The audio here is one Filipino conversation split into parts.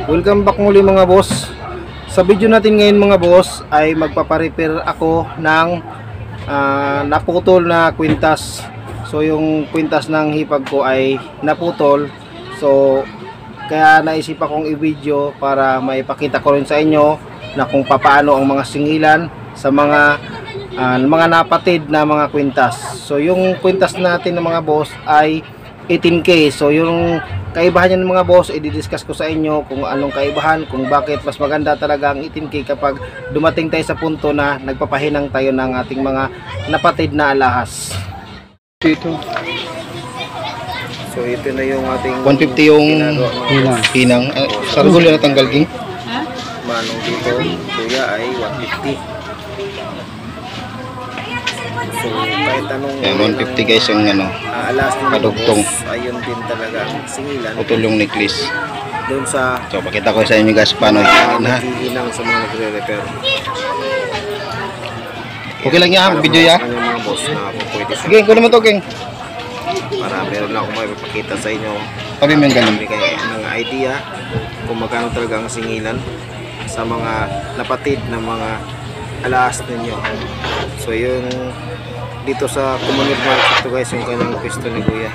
Welcome back muli mga boss. Sa video natin ngayon mga boss ay magpaparepair ako ng naputol na kwintas. So yung kwintas ng hipag ko ay naputol. So kaya naisip akong i-video para maipakita ko rin sa inyo na kung paano ang mga singilan sa mga napatid na mga kwintas. So yung kwintas natin ng mga boss ay 18K. So yung kaibahan niya ng mga boss, i-discuss ko sa inyo kung anong kaibahan, kung bakit mas maganda talaga ang 18K kapag dumating tayo sa punto na nagpapahinang tayo ng ating mga napatid na alahas. Ito. So ito na yung ating 150 yung hinang. Sargol na tanggal ging. Manong dito, kuya ay 150. So kahit anong 150 guys yung alas ng kadugtong. Ayun din talaga ang singilan. Putol yung necklace. Doon sa So pakita ko sa inyo guys paano hihingin ha. Hihinang sa mga nagre-repair. Okay lang yan, video ya. Ano yung mga boss na pwede sa Sige, kunin mo to King. para meron lang akong maipapakita sa inyo. Sabi mo yung ganun. May kayo ng idea kung magkano talaga ang singilan sa mga napatid na mga alahas ninyo. So yung dito sa community market to guys, yung kanyang pisto ni kuya.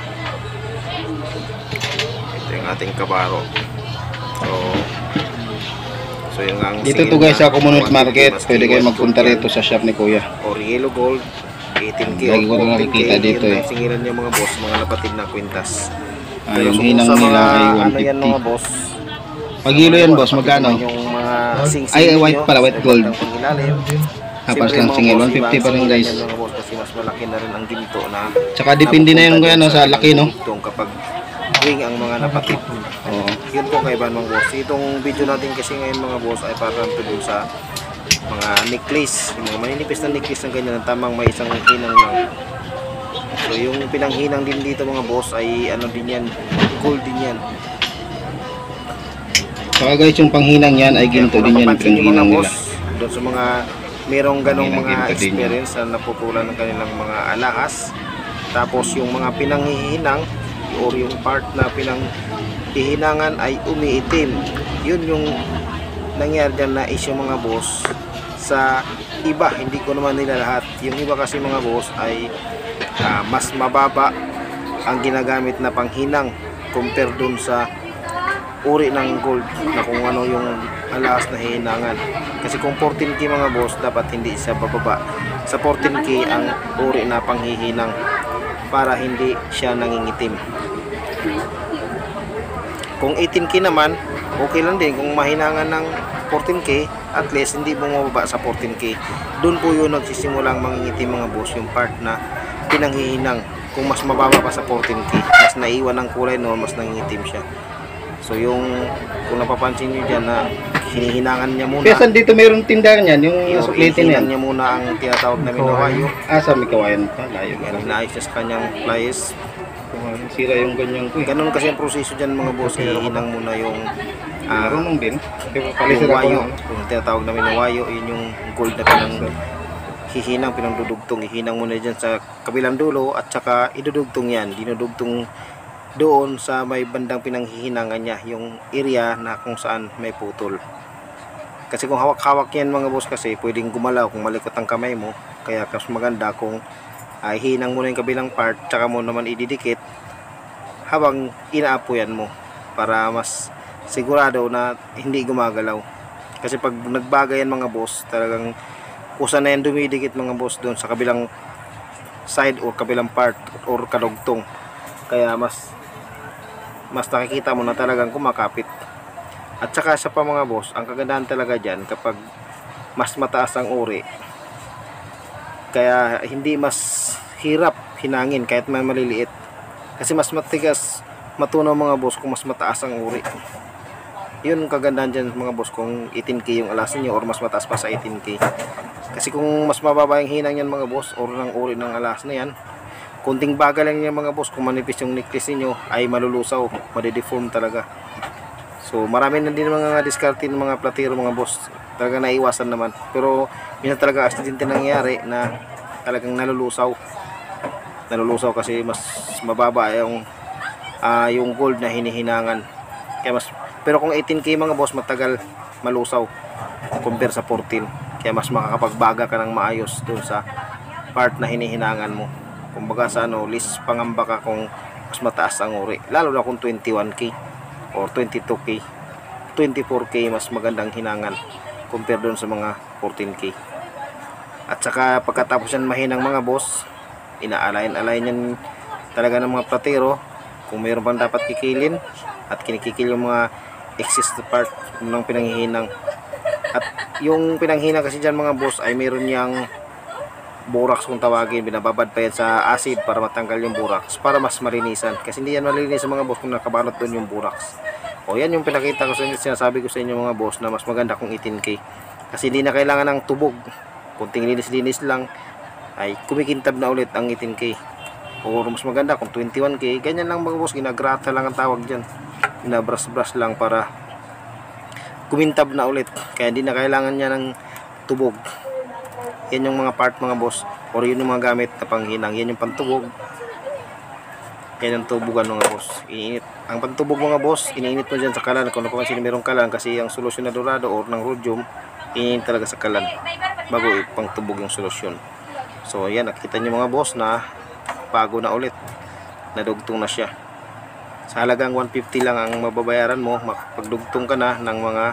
Ito yung ating kabaro. So yung ang Dito to guys sa community market. Pwede kayo magpunta rito sa shop ni kuya. Or yellow gold 18K Lagi ko na nakikita dito eh. Singilan niya mga boss, mga napatid na kwintas. Yung hinang nila ay 150. Ano yan mga boss? Pag hilo yan boss, magkano? Yung mga sing-sing Ay, white pala, white gold. Ilalim. Hapas lang singil, 150 pa rin guys. Kasi mas malaki na rin ang ginto na. Tsaka depende na yung sa laki no. Kapag wing ang mga napatid. Oo. Yun po kaibahan mga boss. Itong video natin kasi ngayon mga boss ay parang tulong sa mga necklace, yung mga maninipis na necklace ng ganyan, tamang may isang hinang lang. So yung pinanghinang din dito mga boss ay ano din yan, gold din yan. Saka guys yung panghinang yan ay ginto din yan, pinanghinang nila. Doon sa mga merong ganong mga ginto din experience na naputulan ng kanilang mga alahas, tapos yung mga pinanghihinang or yung part na pinanghihinangan ay umiitim, yun yung nangyari dyan na issue mga boss. Sa iba, hindi ko naman nila lahat, yung iba kasi mga boss ay mas mababa ang ginagamit na panghinang compare dun sa uri ng gold na kung ano yung alahas na hihinangan. Kasi kung 14K mga boss, dapat hindi siya bababa sa 14K ang uri na panghihinang para hindi siya nangingitim. Kung 18K naman, okay lang din. Kung mahinangan ng 14K, at least hindi bumababa sa 14K. Doon po yun nagsisimulang mangingitim mga boss, yung part na pinanghihinang. Kung mas mababa pa sa 14K, mas naiwan ng kulay noon, mas nangingitim siya. So yung kung napapansin nyo dyan na hinihinangan niya muna. Kaya dito mayroong tindahan yan, yung suplitin yan. Niya muna ang tinatawag namin na wayo. Sa may kawayan pa, layo. Inaayos niya sa kanyang pliers. Sira yung ganyang ko. Ganun kasi ang proseso dyan mga boss, hihinang muna yung marunong din. Yung wayo, yung tinatawag namin na wayo, yun yung gold na hihinang, pinangdudugtong. Hihinang muna dyan sa kabilang dulo at saka idudugtong yan. Dinudugtong doon sa may bandang pinanghihinangan niya, yung area na kung saan may putol. Kasi kung hawak-hawak yan mga boss, kasi pwedeng gumalaw kung malikot ang kamay mo. Kaya mas maganda kung hihinang mo na yung kabilang part, tsaka mo naman ididikit habang inaapuyan mo para mas sigurado na hindi gumagalaw. Kasi pag nagbagay yan mga boss, talagang kusa na yan dumidikit mga boss doon sa kabilang side or kabilang part or kadugtong. Kaya mas nakikita mo na talagang kumakapit. At saka sa pa mga boss, ang kagandahan talaga dyan kapag mas mataas ang uri, kaya hindi mas hirap hinangin kahit may maliliit. Kasi mas matigas matunaw mga boss kung mas mataas ang uri. Yun ang kagandahan dyan mga boss kung 18K yung alas niyo or mas mataas pa sa 18K. Kasi kung mas mababa yung hinang yan mga boss or ng uri ng alas na yan, kunting baga lang yan mga boss, kung manipis yung necklace niyo ay malulusaw, madideform talaga. So marami na din mga diskarte ng mga platero mga boss, talaga naiwasan naman. Pero minsan talaga aksidente nangyayari na talagang nalulusaw kasi mas mababa yung gold na hinihinangan. Kaya mas Pero kung 18K mga boss, matagal malusaw compare sa 14. Kaya mas makakapagbaga ka ng maayos dun sa part na hinihinangan mo. Kumbaga sa ano, least pangamba ka kung mas mataas ang uri. Lalo na kung 21K or 22K, 24K, mas magandang hinangan compare dun sa mga 14K. At saka pagkatapos yan mahinang mga boss, inaalayin-alayin yan talaga ng mga platero kung mayroon pang dapat kikilin, at kinikikil yung mga excess part ng pinanghihinang. At yung pinanghinang kasi dyan mga boss ay mayroon niyang borax kung tawagin, binababad pa yan sa acid para matanggal yung borax, para mas marinisan, kasi hindi yan malinis mga boss kung nakabalot doon yung borax. O yan yung pinakita ko sa inyo, sinasabi ko sa inyo mga boss na mas maganda kung 18K, kasi hindi na kailangan ng tubog, kunting linis-linis lang ay kumikintab na ulit ang 18K. O mas maganda kung 21K, ganyan lang mga boss, ginagrata lang ang tawag dyan, ginabrush-brush lang para kumintab na ulit, kaya hindi na kailangan niya ng tubog. Yan yung mga part mga boss, or yun yung mga gamit na panghinang, yan yung pantubog, yan yung tubugan mga boss. Iniinit ang pantubog mga boss, iniinit mo dyan sa kalan, kung napansin merong kalan, kasi yung solusyon na dorado or ng rhodium, iniinit talaga sa kalan bago ipangtubog yung solusyon. So yan, nakita nyo mga boss na bago na ulit, nadugtong na siya. Sa halagang 150 lang ang mababayaran mo, makapagdugtong ka na ng mga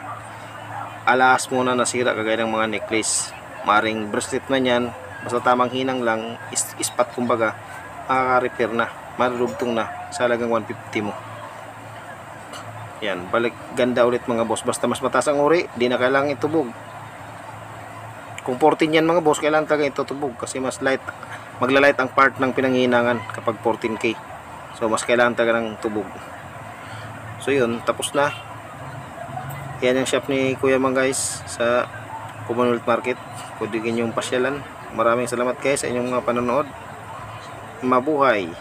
alahas mo na nasira, kagaya ng mga necklace, maring bracelet na yan, basta tamang hinang lang, ispat kumbaga, makaka-repair na, marudugtong na sa halagang 150 mo. Yan, balik ganda ulit mga boss, basta mas mataas ang uri, di na kailangan itubog. Kung 14 yan mga boss, kailangan talaga itutubog, kasi mas light, maglalight ang part ng pinanghihinangan kapag 14K. So mas kailangan talaga ng tubog. So yun, tapos na. Yan yung shop ni Kuya Mang guys sa Commonwealth Market. Pwede yung pasyalan. Maraming salamat guys sa inyong mga panonood. Mabuhay!